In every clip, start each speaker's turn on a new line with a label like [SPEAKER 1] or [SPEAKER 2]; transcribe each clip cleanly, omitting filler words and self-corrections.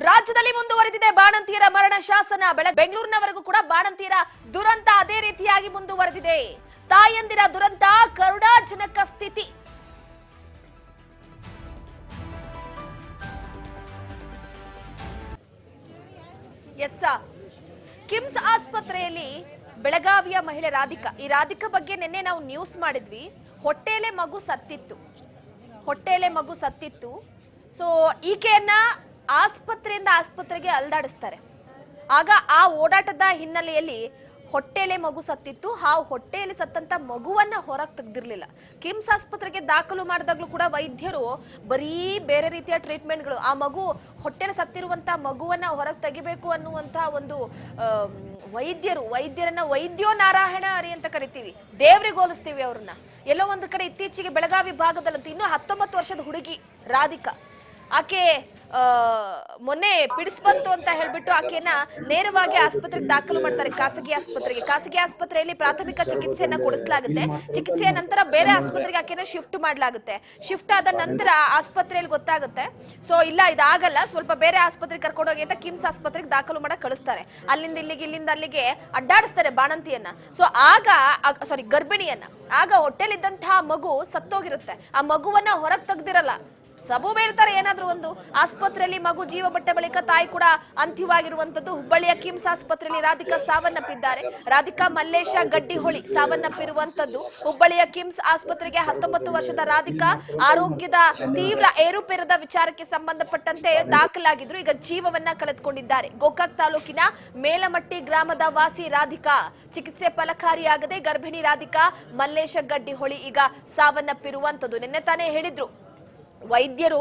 [SPEAKER 1] ರಾಜ್ಯದಲ್ಲಿ ಮುಂದುವರೆದಿದೆ ಬಾಣಂತಿಯರ ಮರಣ ಶಾಸನ. ಬೆಂಗಳೂರಿನವರೆಗೂ ಕೂಡ ಬಾಣಂತಿಯರ ದುರಂತ ಅದೇ ರೀತಿಯಾಗಿ ಮುಂದುವರೆದಿದೆ. ತಾಯಂದಿರ ದುರಂತ, ಕರುಣಾಜನಕ ಸ್ಥಿತಿ. ಎಸ್, ಕಿಮ್ಸ್ ಆಸ್ಪತ್ರೆಯಲ್ಲಿ ಬೆಳಗಾವಿಯ ಮಹಿಳೆ ರಾಧಿಕಾ, ಈ ರಾಧಿಕಾ ಬಗ್ಗೆ ನಿನ್ನೆ ನಾವು ನ್ಯೂಸ್ ಮಾಡಿದ್ವಿ. ಹೊಟ್ಟೆಲೆ ಮಗು ಸತ್ತಿತ್ತು. ಸೊ ಈಕೆಯನ್ನ ಆಸ್ಪತ್ರೆಯಿಂದ ಆಸ್ಪತ್ರೆಗೆ ಅಲ್ದಾಡಿಸ್ತಾರೆ. ಆಗ ಆ ಓಡಾಟದ ಹಿನ್ನೆಲೆಯಲ್ಲಿ ಹೊಟ್ಟೆಲೆ ಮಗು ಸತ್ತಿತ್ತು. ಹೊಟ್ಟೆಯಲ್ಲಿ ಸತ್ತಂತ ಮಗುವನ್ನ ಹೊರಗೆ ತೆಗೆದಿರ್ಲಿಲ್ಲ. ಕಿಮ್ಸ್ ಆಸ್ಪತ್ರೆಗೆ ದಾಖಲು ಮಾಡಿದಾಗ್ಲೂ ಕೂಡ ವೈದ್ಯರು ಬರೀ ಬೇರೆ ರೀತಿಯ ಟ್ರೀಟ್ಮೆಂಟ್ಗಳು, ಆ ಮಗು ಹೊಟ್ಟೆಲೆ ಸತ್ತಿರುವಂತ ಮಗುವನ್ನ ಹೊರಗೆ ತೆಗಿಬೇಕು ಅನ್ನುವಂತ ಒಂದು ವೈದ್ಯರನ್ನ ವೈದ್ಯೋ ನಾರಾಯಣ ಹರಿ ಅಂತ ಕರಿತೀವಿ, ದೇವ್ರಿಗೆ ಹೋಲಿಸ್ತೀವಿ ಅವ್ರನ್ನ. ಎಲ್ಲೋ ಒಂದು ಕಡೆ ಇತ್ತೀಚೆಗೆ ಬೆಳಗಾವಿ ಭಾಗದಲ್ಲಂತೂ ಇನ್ನೂ 19 ವರ್ಷದ ಹುಡುಗಿ ರಾಧಿಕಾ, ಆಕೆ ಮೊನ್ನೆ ಪಿಡಿಸ್ ಬಂತು ಅಂತ ಹೇಳ್ಬಿಟ್ಟು ಆಕೆಯನ್ನ ನೇರವಾಗಿ ಆಸ್ಪತ್ರೆಗೆ ದಾಖಲು ಮಾಡ್ತಾರೆ, ಖಾಸಗಿ ಆಸ್ಪತ್ರೆಯಲ್ಲಿ ಪ್ರಾಥಮಿಕ ಚಿಕಿತ್ಸೆಯನ್ನ ಕೊಡಿಸಲಾಗುತ್ತೆ. ಚಿಕಿತ್ಸೆಯ ನಂತರ ಬೇರೆ ಆಸ್ಪತ್ರೆಗೆ ಆಕೆಯನ್ನ ಶಿಫ್ಟ್ ಮಾಡಲಾಗುತ್ತೆ. ಶಿಫ್ಟ್ ಆದ ನಂತರ ಆಸ್ಪತ್ರೆಯಲ್ಲಿ ಗೊತ್ತಾಗುತ್ತೆ, ಸೊ ಇಲ್ಲ ಇದಾಗಲ್ಲ, ಸ್ವಲ್ಪ ಬೇರೆ ಆಸ್ಪತ್ರೆಗೆ ಕರ್ಕೊಂಡೋಗಿ ಅಂತ ಕಿಮ್ಸ್ ಆಸ್ಪತ್ರೆಗೆ ದಾಖಲು ಮಾಡಕ್ ಕಳಿಸ್ತಾರೆ. ಇಲ್ಲಿಂದ ಅಲ್ಲಿಗೆ ಅಡ್ಡಾಡಿಸ್ತಾರೆ ಬಾಣಂತಿಯನ್ನ. ಸೊ ಗರ್ಭಿಣಿಯನ್ನ. ಆಗ ಹೊಟ್ಟೆಲಿದ್ದಂತಹ ಮಗು ಸತ್ತೋಗಿರುತ್ತೆ. ಆ ಮಗುವನ್ನ ಹೊರಗೆ ತೆಗ್ದಿರಲ್ಲ, ಸಬು ಬೇಡ್ತಾರೆ ಏನಾದ್ರೂ ಒಂದು. ಆಸ್ಪತ್ರೆಯಲ್ಲಿ ಮಗು ಜೀವ ಬಿಟ್ಟ ಬಳಿಕ ತಾಯಿ ಕೂಡ ಅಂತ್ಯವಾಗಿರುವಂತದ್ದು. ಹುಬ್ಬಳ್ಳಿಯ ಕಿಮ್ಸ್ ಆಸ್ಪತ್ರೆಯಲ್ಲಿ ರಾಧಿಕಾ ಸಾವನ್ನಪ್ಪಿದ್ದಾರೆ. ರಾಧಿಕಾ ಮಲ್ಲೇಶ ಗಡ್ಡಿಹೊಳಿ ಸಾವನ್ನಪ್ಪಿರುವಂತದ್ದು. ಹುಬ್ಬಳ್ಳಿಯ ಕಿಮ್ಸ್ ಆಸ್ಪತ್ರೆಗೆ 19 ವರ್ಷದ ರಾಧಿಕಾ ಆರೋಗ್ಯದ ತೀವ್ರ ಏರುಪೇರದ ವಿಚಾರಕ್ಕೆ ಸಂಬಂಧಪಟ್ಟಂತೆ ದಾಖಲಾಗಿದ್ರು. ಈಗ ಜೀವವನ್ನ ಕಳೆದುಕೊಂಡಿದ್ದಾರೆ. ಗೋಕಾಕ್ ತಾಲೂಕಿನ ಮೇಲಮಟ್ಟಿ ಗ್ರಾಮದ ವಾಸಿ ರಾಧಿಕಾ ಚಿಕಿತ್ಸೆ ಫಲಕಾರಿಯಾಗದೆ ಗರ್ಭಿಣಿ ರಾಧಿಕಾ ಮಲ್ಲೇಶ ಗಡ್ಡಿಹೊಳಿ ಈಗ ಸಾವನ್ನಪ್ಪಿರುವಂತದ್ದು. ನಿನ್ನೆ ತಾನೇ ಹೇಳಿದ್ರು, ವೈದ್ಯರು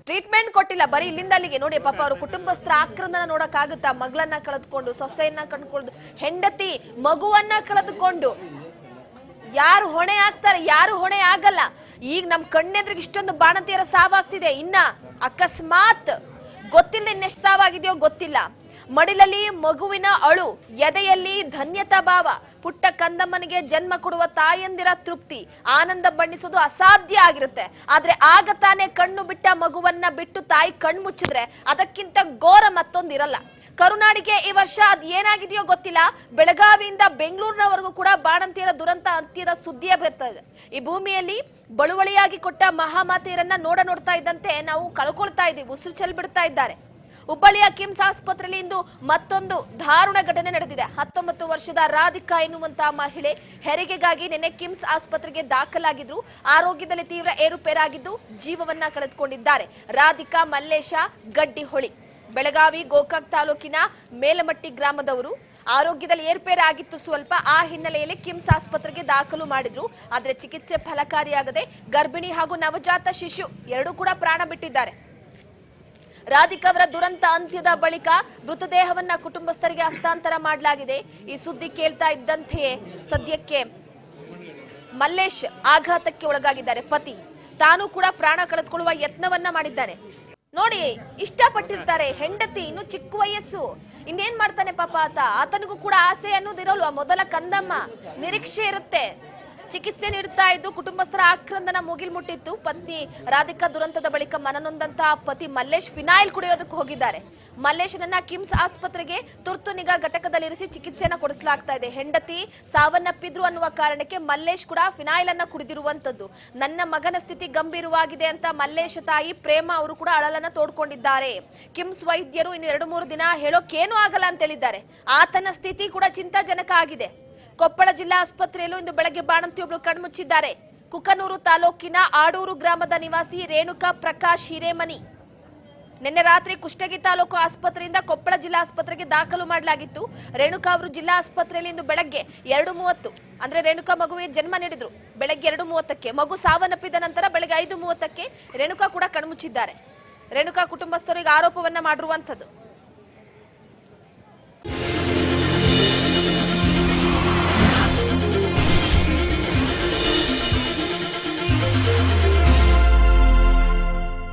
[SPEAKER 1] ಟ್ರೀಟ್ಮೆಂಟ್ ಕೊಟ್ಟಿಲ್ಲ, ಬರೀ ಇಲ್ಲಿಂದ ಅಲ್ಲಿಗೆ. ನೋಡಿ ಪಾಪ ಅವರು ಕುಟುಂಬಸ್ಥರ ಆಕ್ರಂದನ ನೋಡಕ್ಕಾಗುತ್ತಾ? ಮಗಳನ್ನ ಕಳೆದುಕೊಂಡು, ಸೊಸೆಯನ್ನ ಕಳ್ಕೊಂಡು, ಹೆಂಡತಿ ಮಗುವನ್ನ ಕಳೆದುಕೊಂಡು ಯಾರು ಹೊಣೆ ಆಗ್ತಾರೆ? ಯಾರು ಹೊಣೆ ಆಗಲ್ಲ. ಈಗ ನಮ್ ಕಣ್ಣೆದ್ರಿಗೆ ಇಷ್ಟೊಂದು ಬಾಣಂತಿಯರ ಸಾವಾಗ್ತಿದೆ. ಇನ್ನ ಅಕಸ್ಮಾತ್ ಗೊತ್ತಿಲ್ಲ ಇನ್ನೆಷ್ಟು ಸಾವಾಗಿದೆಯೋ ಗೊತ್ತಿಲ್ಲ. ಮಡಿಲಲ್ಲಿ ಮಗುವಿನ ಅಳು, ಎದೆಯಲ್ಲಿ ಧನ್ಯತಾ ಭಾವ, ಪುಟ್ಟ ಕಂದಮ್ಮನಿಗೆ ಜನ್ಮ ಕೊಡುವ ತಾಯಂದಿರ ತೃಪ್ತಿ, ಆನಂದ ಬಣ್ಣಿಸೋದು ಅಸಾಧ್ಯ ಆಗಿರುತ್ತೆ. ಆದ್ರೆ ಆಗ ತಾನೇ ಕಣ್ಣು ಬಿಟ್ಟ ಮಗುವನ್ನ ಬಿಟ್ಟು ತಾಯಿ ಕಣ್ಣು ಮುಚ್ಚಿದ್ರೆ ಅದಕ್ಕಿಂತ ಘೋರ ಮತ್ತೊಂದಿರಲ್ಲ. ಕರುನಾಡಿಗೆ ಈ ವರ್ಷ ಅದ್ ಏನಾಗಿದೆಯೋ ಗೊತ್ತಿಲ್ಲ, ಬೆಳಗಾವಿಯಿಂದ ಬೆಂಗಳೂರಿನವರೆಗೂ ಕೂಡ ಬಾಣಂತಿಯರ ದುರಂತ ಅಂತ್ಯದ ಸುದ್ದಿಯೇ ಬರ್ತಾ ಇದೆ. ಈ ಭೂಮಿಯಲ್ಲಿ ಬಳುವಳಿಯಾಗಿ ಕೊಟ್ಟ ಮಹಾಮಾತೆಯರನ್ನ ನೋಡ್ತಾ ಇದ್ದಂತೆ ನಾವು ಕಳ್ಕೊಳ್ತಾ ಇದ್ದೀವಿ, ಉಸಿರು ಚೆಲ್ಬಿಡ್ತಾ ಇದ್ದಾರೆ. ಹುಬ್ಬಳ್ಳಿಯ ಕಿಮ್ಸ್ ಆಸ್ಪತ್ರೆಯಲ್ಲಿ ಇಂದು ಮತ್ತೊಂದು ದಾರುಣ ಘಟನೆ ನಡೆದಿದೆ. 19 ವರ್ಷದ ರಾಧಿಕಾ ಎನ್ನುವಂತಹ ಮಹಿಳೆ ಹೆರಿಗೆಗಾಗಿ ನಿನ್ನೆ ಕಿಮ್ಸ್ ಆಸ್ಪತ್ರೆಗೆ ದಾಖಲಾಗಿದ್ರು. ಆರೋಗ್ಯದಲ್ಲಿ ತೀವ್ರ ಏರುಪೇರಾಗಿದ್ದು ಜೀವವನ್ನ ಕಳೆದುಕೊಂಡಿದ್ದಾರೆ. ರಾಧಿಕಾ ಮಲ್ಲೇಶ ಗಡ್ಡಿಹೊಳಿ, ಬೆಳಗಾವಿ ಗೋಕಾಕ್ ತಾಲೂಕಿನ ಮೇಲಮಟ್ಟಿ ಗ್ರಾಮದವರು. ಆರೋಗ್ಯದಲ್ಲಿ ಏರ್ಪೇರಾಗಿತ್ತು ಸ್ವಲ್ಪ. ಆ ಹಿನ್ನೆಲೆಯಲ್ಲಿ ಕಿಮ್ಸ್ ಆಸ್ಪತ್ರೆಗೆ ದಾಖಲು ಮಾಡಿದ್ರು. ಆದ್ರೆ ಚಿಕಿತ್ಸೆ ಫಲಕಾರಿಯಾಗದೆ ಗರ್ಭಿಣಿ ಹಾಗೂ ನವಜಾತ ಶಿಶು ಎರಡೂ ಕೂಡ ಪ್ರಾಣ ಬಿಟ್ಟಿದ್ದಾರೆ. ರಾಧಿಕಾ ಅವರ ದುರಂತ ಅಂತ್ಯದ ಬಳಿಕ ಮೃತದೇಹವನ್ನ ಕುಟುಂಬಸ್ಥರಿಗೆ ಹಸ್ತಾಂತರ ಮಾಡಲಾಗಿದೆ. ಈ ಸುದ್ದಿ ಕೇಳ್ತಾ ಇದ್ದಂತೆಯೇ ಸದ್ಯಕ್ಕೆ ಮಲ್ಲೇಶ್ ಆಘಾತಕ್ಕೆ ಒಳಗಾಗಿದ್ದಾರೆ. ಪತಿ ತಾನು ಕೂಡ ಪ್ರಾಣ ಕಳೆದುಕೊಳ್ಳುವ ಯತ್ನವನ್ನ ಮಾಡಿದ್ದಾರೆ. ನೋಡಿ, ಇಷ್ಟಪಟ್ಟಿರ್ತಾರೆ, ಹೆಂಡತಿ ಇನ್ನು ಚಿಕ್ಕ ವಯಸ್ಸು, ಇನ್ನೇನ್ ಮಾಡ್ತಾನೆ ಪಾಪ ಆತನಿಗೂ ಕೂಡ ಆಸೆ ಅನ್ನೋದಿರಲ್ವಾ? ಮೊದಲ ಕಂದಮ್ಮ, ನಿರೀಕ್ಷೆ ಇರುತ್ತೆ. ಚಿಕಿತ್ಸೆ ನೀಡುತ್ತಾ ಇದ್ದು ಕುಟುಂಬಸ್ಥರ ಆಕ್ರಂದನ ಮುಗಿಲ್ ಮುಟ್ಟಿತ್ತು. ಪತ್ನಿ ರಾಧಿಕಾ ದುರಂತದ ಬಳಿಕ ಮನನೊಂದಂತಹ ಪತಿ ಮಲ್ಲೇಶ್ ಫಿನಾಯಿಲ್ ಕುಡಿಯೋದಕ್ಕೆ ಹೋಗಿದ್ದಾರೆ. ಮಲ್ಲೇಶನನ್ನ ಕಿಮ್ಸ್ ಆಸ್ಪತ್ರೆಗೆ ತುರ್ತು ನಿಗಾ ಘಟಕದಲ್ಲಿರಿಸಿ ಚಿಕಿತ್ಸೆಯನ್ನ ಕೊಡಿಸಲಾಗ್ತಾ ಇದೆ. ಹೆಂಡತಿ ಸಾವನ್ನಪ್ಪಿದ್ರು ಅನ್ನುವ ಕಾರಣಕ್ಕೆ ಮಲ್ಲೇಶ್ ಕೂಡ ಫಿನಾಯಿಲ್ ಅನ್ನ ಕುಡಿದಿರುವಂತದ್ದು. ನನ್ನ ಮಗನ ಸ್ಥಿತಿ ಗಂಭೀರವಾಗಿದೆ ಅಂತ ಮಲ್ಲೇಶ್ ತಾಯಿ ಪ್ರೇಮ ಅವರು ಕೂಡ ಅಳಲನ್ನ ತೋಡ್ಕೊಂಡಿದ್ದಾರೆ. ಕಿಮ್ಸ್ ವೈದ್ಯರು ಇನ್ನು 2-3 ದಿನ ಹೇಳೋಕೇನೂ ಆಗಲ್ಲ ಅಂತ ಹೇಳಿದ್ದಾರೆ. ಆತನ ಸ್ಥಿತಿ ಕೂಡ ಚಿಂತಾಜನಕ ಆಗಿದೆ. ಕೊಪ್ಪಳ ಜಿಲ್ಲಾ ಆಸ್ಪತ್ರೆಯಲ್ಲೂ ಇಂದು ಬೆಳಗ್ಗೆ ಬಾಣಂತಿಯೊಬ್ಬಳು ಕಣ್ಮುಚ್ಚಿದ್ದಾರೆ. ಕುಕನೂರು ತಾಲೂಕಿನ ಆಡೂರು ಗ್ರಾಮದ ನಿವಾಸಿ ರೇಣುಕಾ ಪ್ರಕಾಶ್ ಹಿರೇಮನಿ. ನಿನ್ನೆ ರಾತ್ರಿ ಕುಷ್ಟಗಿ ತಾಲೂಕು ಆಸ್ಪತ್ರೆಯಿಂದ ಕೊಪ್ಪಳ ಜಿಲ್ಲಾ ಆಸ್ಪತ್ರೆಗೆ ದಾಖಲು ಮಾಡಲಾಗಿತ್ತು. ರೇಣುಕಾ ಅವರು ಜಿಲ್ಲಾ ಆಸ್ಪತ್ರೆಯಲ್ಲಿ ಇಂದು ಬೆಳಗ್ಗೆ 2:30, ಅಂದ್ರೆ ರೇಣುಕಾ ಮಗುವಿಗೆ ಜನ್ಮ ನೀಡಿದ್ರು ಬೆಳಗ್ಗೆ 2:30ಕ್ಕೆ. ಮಗು ಸಾವನ್ನಪ್ಪಿದ ನಂತರ ಬೆಳಗ್ಗೆ 5:30ಕ್ಕೆ ರೇಣುಕಾ ಕೂಡ ಕಣ್ಮುಚ್ಚಿದ್ದಾರೆ. ರೇಣುಕಾ ಕುಟುಂಬಸ್ಥರು ಈಗ ಆರೋಪವನ್ನ ಮಾಡಿರುವಂತದ್ದು.